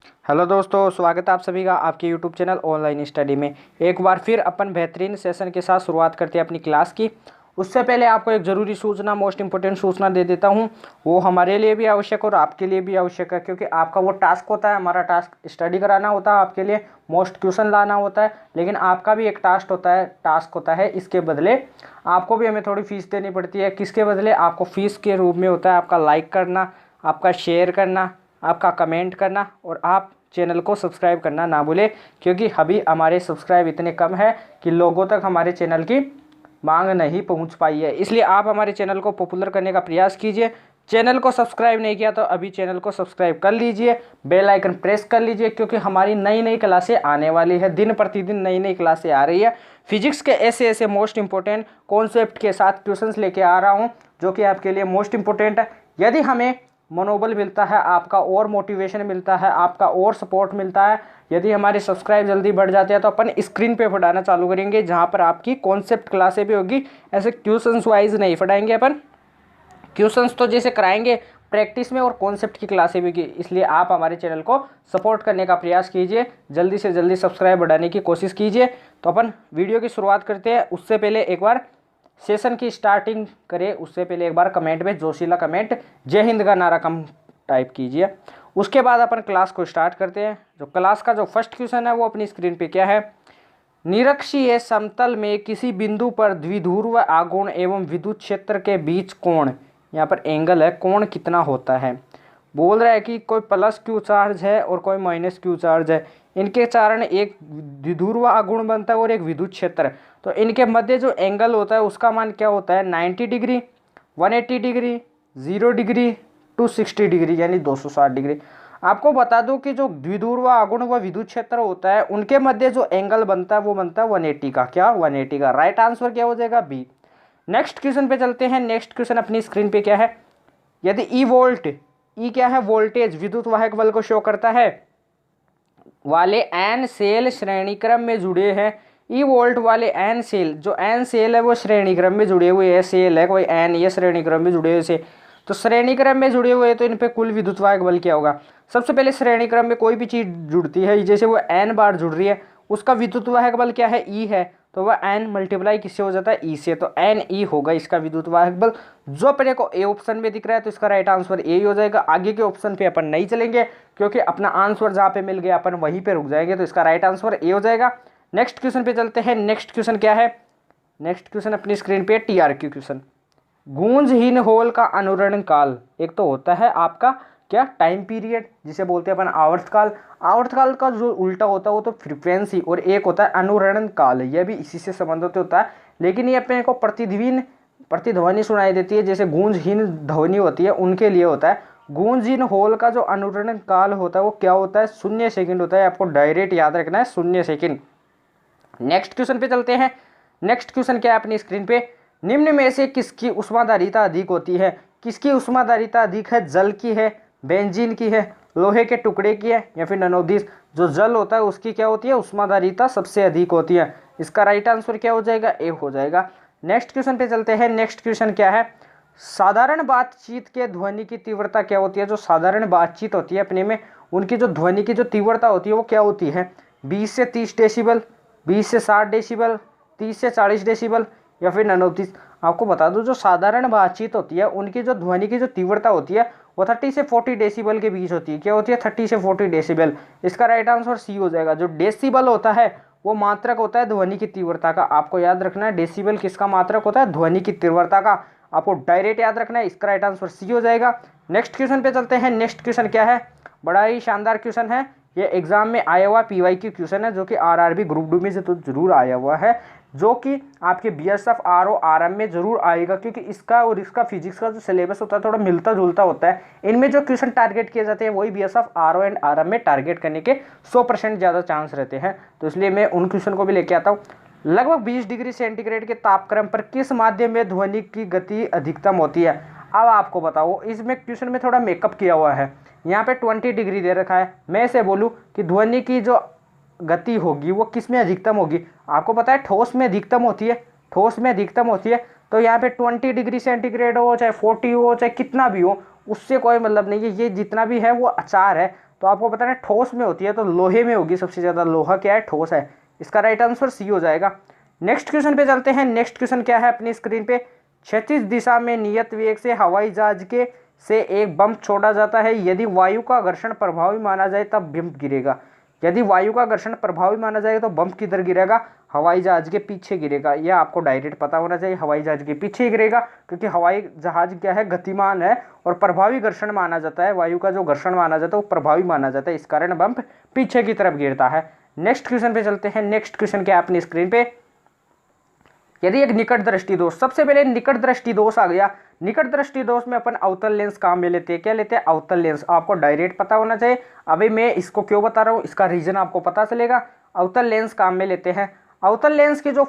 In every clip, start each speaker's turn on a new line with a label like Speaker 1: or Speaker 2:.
Speaker 1: Hello दोस्तों, स्वागत है आप सभी का आपके यूट्यूब चैनल ऑनलाइन स्टडी में। एक बार फिर अपन बेहतरीन सेशन के साथ शुरुआत करते हैं अपनी क्लास की। उससे पहले आपको एक ज़रूरी सूचना, मोस्ट इंपॉर्टेंट सूचना दे देता हूं। वो हमारे लिए भी आवश्यक और आपके लिए भी आवश्यक है, क्योंकि आपका वो टास्क होता है, हमारा टास्क स्टडी कराना होता है, आपके लिए मोस्ट क्वेश्चन लाना होता है, लेकिन आपका भी एक टास्क होता है। इसके बदले आपको भी हमें थोड़ी फीस देनी पड़ती है। किसके बदले? आपको फीस के रूप में होता है आपका लाइक करना, आपका शेयर करना, आपका कमेंट करना, और आप चैनल को सब्सक्राइब करना ना भूलें, क्योंकि अभी हमारे सब्सक्राइब इतने कम है कि लोगों तक हमारे चैनल की मांग नहीं पहुंच पाई है। इसलिए आप हमारे चैनल को पॉपुलर करने का प्रयास कीजिए। चैनल को सब्सक्राइब नहीं किया तो अभी चैनल को सब्सक्राइब कर लीजिए, बेल आइकन प्रेस कर लीजिए, क्योंकि हमारी नई नई क्लासें आने वाली है। दिन प्रतिदिन नई नई क्लासें आ रही है। फिजिक्स के ऐसे ऐसे मोस्ट इंपॉर्टेंट कॉन्सेप्ट के साथ ट्यूशंस लेके आ रहा हूँ, जो कि आपके लिए मोस्ट इंपॉर्टेंट है। यदि हमें मनोबल मिलता है, आपका और मोटिवेशन मिलता है, आपका और सपोर्ट मिलता है, यदि हमारे सब्सक्राइब जल्दी बढ़ जाते हैं, तो अपन स्क्रीन पे पढ़ाना चालू करेंगे, जहाँ पर आपकी कॉन्सेप्ट क्लासें भी होगी। ऐसे ट्यूशंस वाइज नहीं पढ़ाएंगे अपन। ट्यूशंस तो जैसे कराएंगे प्रैक्टिस में, और कॉन्सेप्ट की क्लासें भी की। इसलिए आप हमारे चैनल को सपोर्ट करने का प्रयास कीजिए, जल्दी से जल्दी सब्सक्राइब बढ़ाने की कोशिश कीजिए। तो अपन वीडियो की शुरुआत करते हैं। उससे पहले एक बार सेशन की स्टार्टिंग करें, उससे पहले एक बार कमेंट में जोशीला कमेंट जय हिंद का नारा कम टाइप कीजिए। उसके बाद अपन क्लास को स्टार्ट करते हैं। जो क्लास का जो फर्स्ट क्वेश्चन है वो अपनी स्क्रीन पे क्या है? निरक्षीय समतल में किसी बिंदु पर द्विध्रुव आघूर्ण एवं विद्युत क्षेत्र के बीच कोण, यहाँ पर एंगल है, कोण कितना होता है? बोल रहा है कि कोई प्लस क्यू चार्ज है और कोई माइनस क्यू चार्ज है। इनके कारण एक द्विध्रुव आघूर्ण बनता है और एक विद्युत क्षेत्र। तो इनके मध्य जो एंगल होता है उसका मान क्या होता है? 90 डिग्री, 180 डिग्री, 0 डिग्री, 260 डिग्री, यानी 260 डिग्री। आपको बता दूं कि जो द्विध्रुव आघूर्ण व विद्युत क्षेत्र होता है, उनके मध्य जो एंगल बनता है वो बनता है 180 का। क्या? 180 का। राइट आंसर क्या हो जाएगा? बी। नेक्स्ट क्वेश्चन पे चलते हैं। नेक्स्ट क्वेश्चन अपनी स्क्रीन पे क्या है? यदि ई वोल्ट, ई क्या है? वोल्टेज, विद्युत वाहक बल को शो करता है, वाले एन सेल श्रेणी क्रम में जुड़े हैं। ई वोल्ट वाले एन सेल, जो एन सेल है वो श्रेणी क्रम में जुड़े हुए हैं। सेल है कोई एन, ये श्रेणी क्रम में जुड़े हुए से, तो श्रेणी क्रम में जुड़े हुए हैं, तो इन पे कुल विद्युत वाहक बल क्या होगा? सबसे पहले श्रेणी क्रम में कोई भी चीज जुड़ती है, जैसे वो एन बार जुड़ रही है, उसका विद्युत वाहक बल क्या है? ई है, तो वह एन मल्टीप्लाई किससे हो जाता है? ई से, तो एन ई होगा इसका विद्युत वाहक बल। जो अपने को ए ऑप्शन में दिख रहा है, तो इसका राइट आंसर ए ही हो जाएगा। आगे के ऑप्शन पे अपन नहीं चलेंगे, क्योंकि अपना आंसर जहाँ पे मिल गया अपन वहीं पे रुक जाएंगे, तो इसका राइट आंसर ए हो जाएगा। नेक्स्ट क्वेश्चन पे चलते हैं। नेक्स्ट क्वेश्चन क्या है? नेक्स्ट क्वेश्चन अपनी स्क्रीन पे TRQ क्वेश्चन। गूंजहीन होल का अनुरण काल, एक तो होता है आपका क्या? टाइम पीरियड, जिसे बोलते हैं अपन आवर्तकाल। आवर्तकाल का जो उल्टा होता है वो तो फ्रीक्वेंसी, और एक होता है अनुरण काल, यह भी इसी से संबंधित होता है। लेकिन ये अपने को प्रतिध्वनि सुनाई देती है, जैसे गूंजहीन ध्वनि होती है, उनके लिए होता है। गूंजहीन होल का जो अनुरण काल होता है वो क्या होता है? 0 सेकंड होता है। आपको डायरेक्ट याद रखना है, 0 सेकंड। नेक्स्ट क्वेश्चन पे चलते हैं। नेक्स्ट क्वेश्चन क्या है अपनी स्क्रीन पे? निम्न में से किसकी ऊष्माधारिता अधिक होती है? किसकी ऊष्माधारिता अधिक है? जल की है, बेंजीन की है, लोहे के टुकड़े की है, या फिर ननोदिस? जो जल होता है उसकी क्या होती है? ऊष्माधारिता सबसे अधिक होती है। इसका राइट आंसर क्या हो जाएगा? ए हो जाएगा। नेक्स्ट क्वेश्चन पे चलते हैं। नेक्स्ट क्वेश्चन क्या है? साधारण बातचीत के ध्वनि की तीव्रता क्या होती है? जो साधारण बातचीत होती है अपने में, उनकी जो ध्वनि की जो तीव्रता होती है वो क्या होती है? 20 से 30 डेसिबल, 20 से 60 डेसिबल, 30 से 40 डेसिबल, या फिर 39? आपको बता दूं, जो साधारण बातचीत होती है उनकी जो ध्वनि की जो तीव्रता होती है वो 30 से 40 डेसिबल के बीच होती है। क्या होती है? 30 से 40 डेसिबल। इसका राइट आंसर सी हो जाएगा। जो डेसिबल होता है वो मात्रक होता है ध्वनि की तीव्रता का। आपको याद रखना है, डेसिबल किसका मात्रक होता है? ध्वनि की तीव्रता का। आपको डायरेक्ट याद रखना है, इसका राइट आंसर सी हो जाएगा। नेक्स्ट क्वेश्चन पे चलते हैं। नेक्स्ट क्वेश्चन क्या है? बड़ा ही शानदार क्वेश्चन है, ये एग्जाम में आया हुआ PYQ क्वेश्चन है, जो कि RRB ग्रुप 2 में से तो जरूर आया हुआ है, जो कि आपके BSF RO RM में जरूर आएगा, क्योंकि इसका और इसका फिजिक्स का जो सिलेबस होता है थोड़ा मिलता जुलता होता है। इनमें जो क्वेश्चन टारगेट किए जाते हैं वही BSF RO एंड RM में टारगेट करने के 100% ज़्यादा चांस रहते हैं, तो इसलिए मैं उन क्वेश्चन को भी लेके आता हूँ। लगभग 20 डिग्री सेंटीग्रेड के तापक्रम पर किस माध्यम में ध्वनि की गति अधिकतम होती है? अब आपको बताओ, इसमें क्वेश्चन में थोड़ा मेकअप किया हुआ है। यहाँ पे 20 डिग्री दे रखा है। मैं इसे बोलूँ कि ध्वनि की जो गति होगी वो किस में अधिकतम होगी? आपको पता है ठोस में अधिकतम होती है, ठोस में अधिकतम होती है। तो यहाँ पे 20 डिग्री सेंटीग्रेड हो, चाहे 40 हो, चाहे कितना भी हो, उससे कोई मतलब नहीं है। ये जितना भी है वो अचार है, तो आपको पता है ठोस में होती है तो लोहे में होगी सबसे ज़्यादा। लोहा क्या है? ठोस है। इसका राइट आंसर सी हो जाएगा। नेक्स्ट क्वेश्चन पे चलते हैं। नेक्स्ट क्वेश्चन क्या है अपनी स्क्रीन पे? क्षैतिज दिशा में नियत वेग से हवाई जहाज के से एक बम छोड़ा जाता है। यदि वायु का घर्षण प्रभावी माना जाए तब बम गिरेगा। यदि वायु का घर्षण प्रभावी माना जाए तो बम किधर गिरेगा? हवाई जहाज के पीछे गिरेगा। यह आपको डायरेक्ट पता होना चाहिए, हवाई जहाज के पीछे ही गिरेगा, क्योंकि हवाई जहाज क्या है? गतिमान है और प्रभावी घर्षण माना जाता है। वायु का जो घर्षण माना जाता है वो प्रभावी माना जाता है, इस कारण बम पीछे की तरफ गिरता है। नेक्स्ट क्वेश्चन पे चलते हैं। नेक्स्ट क्वेश्चन क्या है अपनी स्क्रीन पे? यदि एक निकट दृष्टि दोष, सबसे पहले निकट दृष्टि दोष आ गया। निकट दृष्टि दोष में अपन अवतल लेंस काम में लेते हैं। क्या लेते हैं? अवतल लेंस। आपको डायरेक्ट पता होना चाहिए। अभी मैं इसको क्यों बता रहा हूँ, इसका रीजन आपको पता चलेगा। अवतल लेंस काम में लेते हैं। अवतल लेंस की जो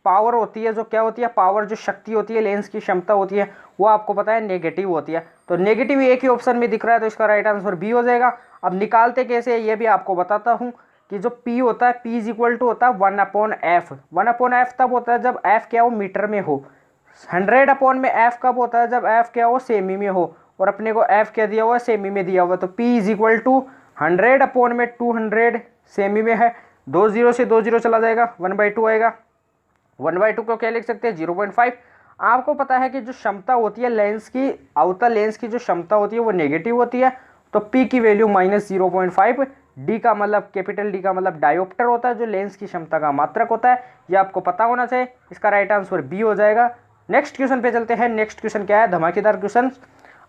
Speaker 1: पावर होती है, जो क्या होती है? पावर, जो शक्ति होती है, लेंस की क्षमता होती है, वो आपको पता है नेगेटिव होती है। तो नेगेटिव एक ही ऑप्शन में दिख रहा है, तो इसका राइट आंसर बी हो जाएगा। अब निकालते कैसे है ये भी आपको बताता हूँ कि जो P होता है, P इज इक्वल टू होता है 1/f। 1/f तब होता है जब f क्या हो? मीटर में हो। 100 में f कब होता है? जब f क्या हो? सेमी में हो। और अपने को f क्या दिया हुआ है? सेमी में दिया हुआ है। तो P इज इक्वल टू 100/200 सेमी में है। 2 0 से 2 0 चला जाएगा, 1/2 आएगा। 1/2 को क्या लिख सकते हैं? 0.5। आपको पता है कि जो क्षमता होती है लेंस की, अवतल लेंस की जो क्षमता होती है वो नेगेटिव होती है। तो P की वैल्यू -0.5। डी का मतलब, कैपिटल डी का मतलब डायोप्टर होता है, जो लेंस की क्षमता का मात्रक होता है। ये आपको पता होना चाहिए। इसका राइट आंसर बी हो जाएगा। नेक्स्ट क्वेश्चन पे चलते हैं। नेक्स्ट क्वेश्चन क्या है? धमाकेदार क्वेश्चन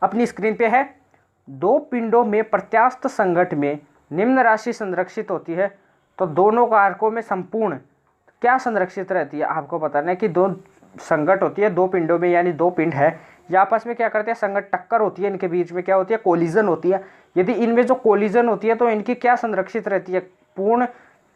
Speaker 1: अपनी स्क्रीन पे है। दो पिंडों में प्रत्यास्थ संघट में निम्न राशि संरक्षित होती है, तो दोनों कारकों में संपूर्ण क्या संरक्षित रहती है? आपको बताना है कि दो संघट होती है दो पिंडों में, यानी दो पिंड है, ये आपस में क्या करते हैं? संघट, टक्कर होती है, इनके बीच में क्या होती है? कोलिजन होती है। यदि इनमें जो कोलिजन होती है तो इनकी क्या संरक्षित रहती है? पूर्ण,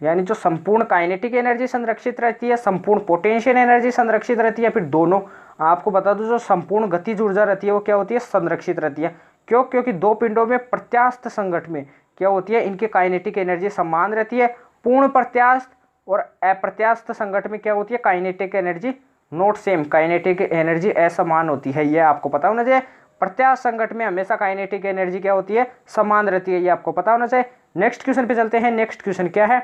Speaker 1: यानी जो संपूर्ण काइनेटिक एनर्जी संरक्षित रहती है, संपूर्ण पोटेंशियल एनर्जी संरक्षित रहती है, फिर दोनों। आपको बता दूं जो संपूर्ण गतिज ऊर्जा रहती है वो क्या होती है? संरक्षित रहती है। क्यों? क्योंकि दो पिंडों में प्रत्यास्थ संघट में क्या होती है? इनकी काइनेटिक एनर्जी समान रहती है। पूर्ण प्रत्यास्थ और अप्रत्यास्थ संघट में क्या होती है? Kinetic energy not same, kinetic energy असमान होती है। ये आपको पता होना चाहिए। प्रत्यास्थ संघट में हमेशा काइनेटिक एनर्जी क्या होती है? समान रहती है। ये आपको पता होना चाहिए। नेक्स्ट क्वेश्चन पे चलते हैं। नेक्स्ट क्वेश्चन क्या है?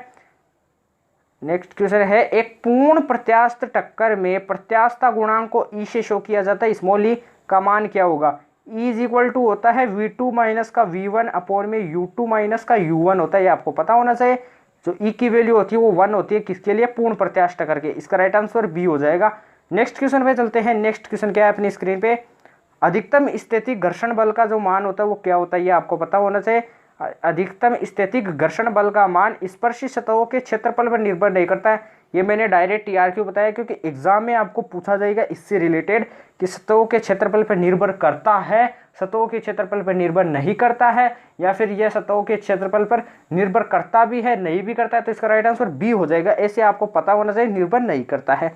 Speaker 1: नेक्स्ट क्वेश्चन है, एक पूर्ण प्रत्यास्थ टक्कर में प्रत्यास्थता गुणांक को ई से शो किया जाता है। स्मॉल ई का मान क्या होगा? ई इज इक्वल टू होता है V2 माइनस का V1 अपॉन में U2 माइनस का U1 होता है। ये आपको पता होना चाहिए। जो ई की वैल्यू होती है वो 1 होती है, किसके लिए? पूर्ण प्रत्यास्थ टक्कर के। इसका राइट आंसर बी हो जाएगा। नेक्स्ट क्वेश्चन पे चलते हैं। नेक्स्ट क्वेश्चन क्या है अपनी स्क्रीन पे? अधिकतम स्थैतिक घर्षण बल का जो मान होता है वो क्या होता है? ये आपको पता होना चाहिए। अधिकतम स्थैतिक घर्षण बल का मान स्पर्शी सतहों के क्षेत्रफल पर निर्भर नहीं करता है। ये मैंने डायरेक्ट टीआर क्यों बताया? क्योंकि एग्जाम में आपको पूछा जाएगा इससे रिलेटेड कि सतहों के क्षेत्रफल पर निर्भर करता है, सतहों के क्षेत्रफल पर निर्भर नहीं करता है, या फिर यह सतहों के क्षेत्रफल पर निर्भर करता भी है, नहीं भी करता है। तो इसका राइट आंसर बी हो जाएगा। ऐसे आपको पता होना चाहिए, निर्भर नहीं करता है।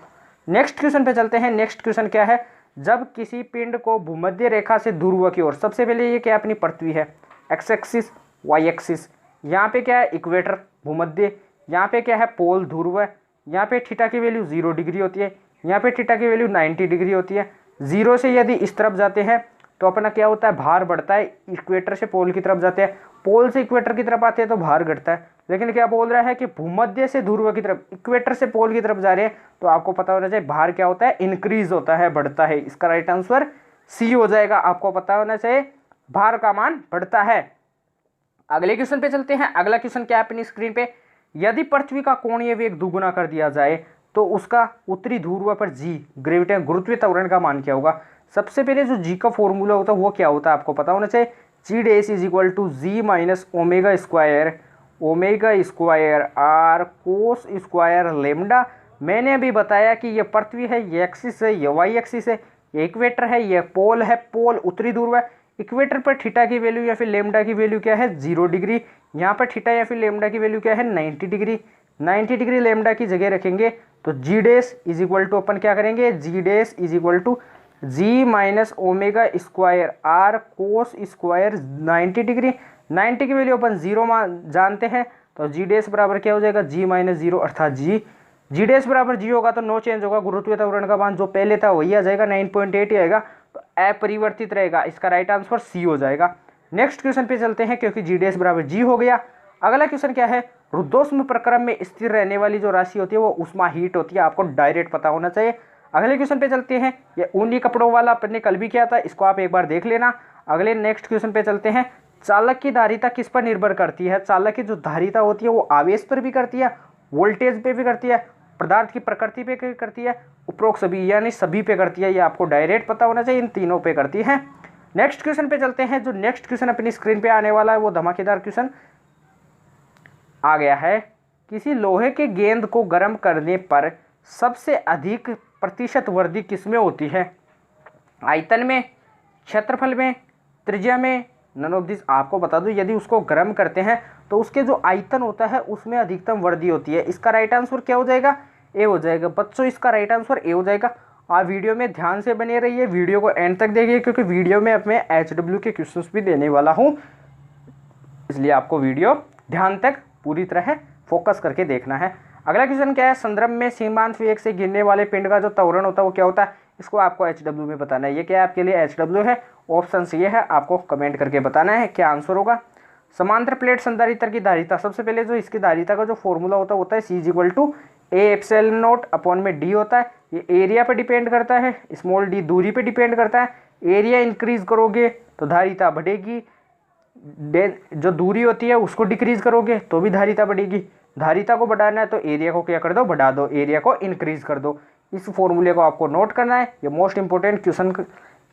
Speaker 1: नेक्स्ट क्वेश्चन पे चलते हैं। नेक्स्ट क्वेश्चन क्या है? जब किसी पिंड को भूमध्य रेखा से ध्रुव की ओर, सबसे पहले ये क्या अपनी पृथ्वी है, एक्स एक्सिस, वाई एक्सिस, यहाँ पे क्या है? इक्वेटर, भूमध्य, यहाँ पे क्या है? पोल, ध्रुव है। यहाँ पे थीटा की वैल्यू 0 डिग्री होती है, यहाँ पे थीटा की वैल्यू 90 डिग्री होती है। 0 से यदि इस तरफ जाते हैं तो अपना क्या होता है? भार बढ़ता है। इक्वेटर से पोल की तरफ जाते हैं, पोल से इक्वेटर की तरफ आते हैं तो भार घटता है। लेकिन क्या बोल रहा है कि भूमध्य से ध्रुव की तरफ, इक्वेटर से पोल की तरफ जा रहे हैं, तो आपको पता होना चाहिए भार क्या होता है? इंक्रीज होता है, बढ़ता है। इसका राइट आंसर सी हो जाएगा। आपको पता होना चाहिए भार का मान बढ़ता है। अगले क्वेश्चन पे चलते हैं। अगला क्वेश्चन क्या है अपनी स्क्रीन पे? यदि पृथ्वी का कोणीय वेग दुगुना कर दिया जाए तो उसका उत्तरी ध्रुव पर जी, गुरुत्वीय त्वरण का मान क्या होगा? सबसे पहले जो जी का फॉर्मूला होता है वो क्या होता है? आपको पता होना चाहिए। G dash is equal to g minus omega square r cos square lambda. मैंने अभी बताया कि ये पृथ्वी है, ये एक्सिस है, ये वाई एक्सिस है, ये इक्वेटर है, ये पोल है, पोल उत्तरी ध्रुव है। इक्वेटर पर थीटा की वैल्यू या फिर लेमडा की वैल्यू क्या है? 0 डिग्री। यहाँ पर थीटा या फिर लेमडा की वैल्यू क्या है? 90 डिग्री। 90 डिग्री लेमडा की जगह रखेंगे तो g dash is equal to अपन क्या करेंगे? G dash is equal to g minus omega square r cos square 90 degree. 90 की वैल्यू अपन 0 जानते हैं, तो जी डैश बराबर क्या हो जाएगा? जी माइनस 0, अर्थात जी डैश बराबर जी होगा तो नो चेंज होगा। गुरुत्वीय त्वरण का मान जो पहले था वही आ जाएगा, 9.8 ही आएगा, तो अपरिवर्तित रहेगा। इसका राइट आंसर सी हो जाएगा। नेक्स्ट क्वेश्चन पे चलते हैं, क्योंकि GDS बराबर G हो गया। अगला क्वेश्चन क्या है, रुद्धोष्म प्रक्रम में स्थिर रहने वाली जो राशि होती है वो उष्मा हीट होती है, आपको डायरेक्ट पता होना चाहिए। अगले क्वेश्चन पे चलते हैं, ये ऊनी कपड़ों वाला अपन ने कल भी किया था, इसको आप एक बार देख लेना। अगले नेक्स्ट क्वेश्चन पे चलते हैं, चालक की धारिता किस पर निर्भर करती है। चालक की जो धारिता होती है वो आवेश पर भी करती है, वोल्टेज पे भी करती है, पदार्थ की प्रकृति पे करती है, उपरोक्त सभी यानी सभी पे करती है। ये आपको डायरेक्ट पता होना चाहिए, इन तीनों पे करती है। नेक्स्ट क्वेश्चन पे चलते हैं, जो नेक्स्ट क्वेश्चन अपनी स्क्रीन पे आने वाला है वो धमाकेदार क्वेश्चन आ गया है। किसी लोहे के गेंद को गर्म करने पर सबसे अधिक प्रतिशत वृद्धि किसमें होती है। आयतन में, क्षेत्रफल में, त्रिज्या में, नन ऑफ दिस। आपको बता दूं, यदि उसको गर्म करते हैं तो उसके जो आयतन होता है उसमें अधिकतम वृद्धि होती है। इसका राइट आंसर क्या हो जाएगा, ए हो जाएगा बच्चों, इसका राइट आंसर ए हो जाएगा। आप वीडियो में ध्यान से बने रहिए, वीडियो को एंड तक देखिए, क्योंकि वीडियो में अब मैं HW के क्वेश्चंस भी देने वाला हूं, इसलिए आपको वीडियो ध्यान तक पूरी तरह फोकस करके देखना है। अगला क्वेश्चन क्या है, संदर्भ में सीमांत वेग से गिरने वाले पिंड का जो त्वरण होता है वो क्या होता है, इसको आपको HW में बताना है। ये क्या है आपके लिए HW है, ऑप्शन ये है, आपको कमेंट करके बताना है क्या आंसर होगा। समांतर प्लेट संधारित्र की धारिता, सबसे पहले जो इसकी धारिता का जो फॉर्मूला होता है C = A epsilon not upon में D होता है। ये एरिया पे डिपेंड करता है, स्मॉल d दूरी पे डिपेंड करता है। एरिया इंक्रीज करोगे तो धारिता बढ़ेगी, जो दूरी होती है उसको डिक्रीज करोगे तो भी धारिता बढ़ेगी। धारिता को बढ़ाना है तो एरिया को क्या कर दो, बढ़ा दो, एरिया को इंक्रीज कर दो। इस फॉर्मूले को आपको नोट करना है, ये मोस्ट इंपॉर्टेंट क्वेश्चन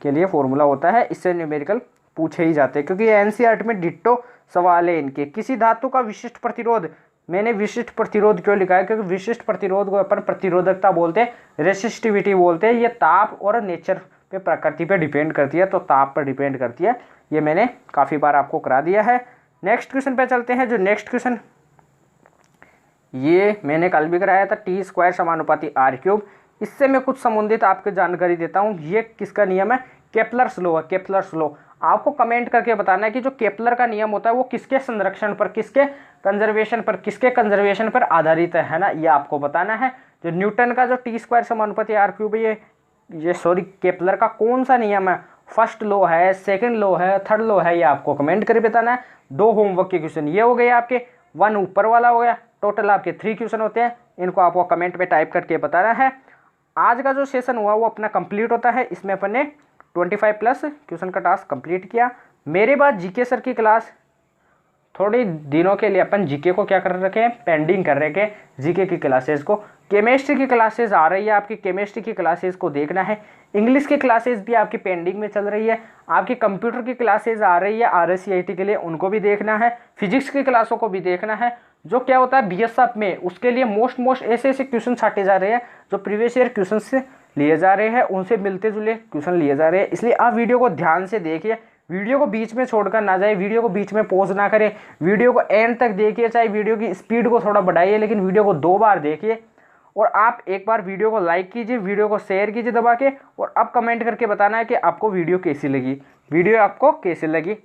Speaker 1: के लिए फॉर्मूला होता है, इससे न्यूमेरिकल पूछे ही जाते हैं, क्योंकि NCERT में डिट्टो सवाल है इनके। किसी धातु का विशिष्ट प्रतिरोध, मैंने विशिष्ट प्रतिरोध क्यों लिखा है, क्योंकि विशिष्ट प्रतिरोध को अपन प्रतिरोधकता बोलते हैं, रेसिस्टिविटी बोलते हैं। ये ताप और नेचर पे, प्रकृति पे डिपेंड करती है, तो ताप पर डिपेंड करती है। ये मैंने काफ़ी बार आपको करा दिया है। नेक्स्ट क्वेश्चन पे चलते हैं, जो नेक्स्ट क्वेश्चन ये मैंने कल भी कराया था, T² समानुपाती R³ इससे मैं कुछ संबंधित आपको जानकारी देता हूँ। ये किसका नियम है, केपलर्स लॉ है, केपलर्स लॉ। आपको कमेंट करके बताना है कि जो केपलर का नियम होता है वो किसके संरक्षण पर, किसके कंजर्वेशन पर आधारित है ना, ये आपको बताना है। जो न्यूटन का जो T² समानुपाती R³ ये सॉरी केपलर का कौन सा नियम है, फर्स्ट लॉ है, सेकंड लॉ है, थर्ड लॉ है, ये आपको कमेंट करके बताना है। 2 होमवर्क के क्वेश्चन ये हो गए आपके, 1 ऊपर वाला हो गया, टोटल आपके 3 क्वेश्चन होते हैं, इनको आपको कमेंट पे टाइप करके बताना है। आज का जो सेशन हुआ वो अपना कंप्लीट होता है, इसमें अपन ने 25+ क्वेश्चन का टास्क कंप्लीट किया। मेरे बाद GK सर की क्लास थोड़ी दिनों के लिए अपन GK को क्या कर रखे हैं, पेंडिंग कर रखे हैं, GK की क्लासेस को। केमिस्ट्री की क्लासेस आ रही है आपकी, केमिस्ट्री की क्लासेस को देखना है। इंग्लिश की क्लासेस भी आपकी पेंडिंग में चल रही है। आपकी कंप्यूटर की क्लासेस आ रही है RSCIT के लिए, उनको भी देखना है। फिजिक्स की क्लासों को भी देखना है। जो क्या होता है BSF में, उसके लिए मोस्ट ऐसे क्वेश्चन छाटे जा रहे हैं जो प्रीवियस ईयर क्वेश्चन से लिए जा रहे हैं, उनसे मिलते जुले क्वेश्चन लिए जा रहे हैं। इसलिए आप वीडियो को ध्यान से देखिए, वीडियो को बीच में छोड़कर ना जाए, वीडियो को बीच में पॉज ना करें, वीडियो को एंड तक देखिए। चाहे वीडियो की स्पीड को थोड़ा बढ़ाइए, लेकिन वीडियो को 2 बार देखिए। और आप एक बार वीडियो को लाइक कीजिए, वीडियो को शेयर कीजिए दबा के, और अब कमेंट करके बताना है कि आपको वीडियो कैसी लगी, वीडियो आपको कैसी लगी।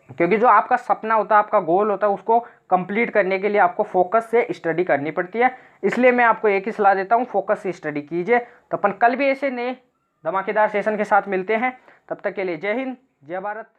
Speaker 1: क्योंकि जो आपका सपना होता है, आपका गोल होता है, उसको कंप्लीट करने के लिए आपको फोकस से स्टडी करनी पड़ती है। इसलिए मैं आपको एक ही सलाह देता हूँ, फोकस से स्टडी कीजिए। तो अपन कल भी ऐसे नए धमाकेदार सेशन के साथ मिलते हैं, तब तक के लिए जय हिंद, जय भारत।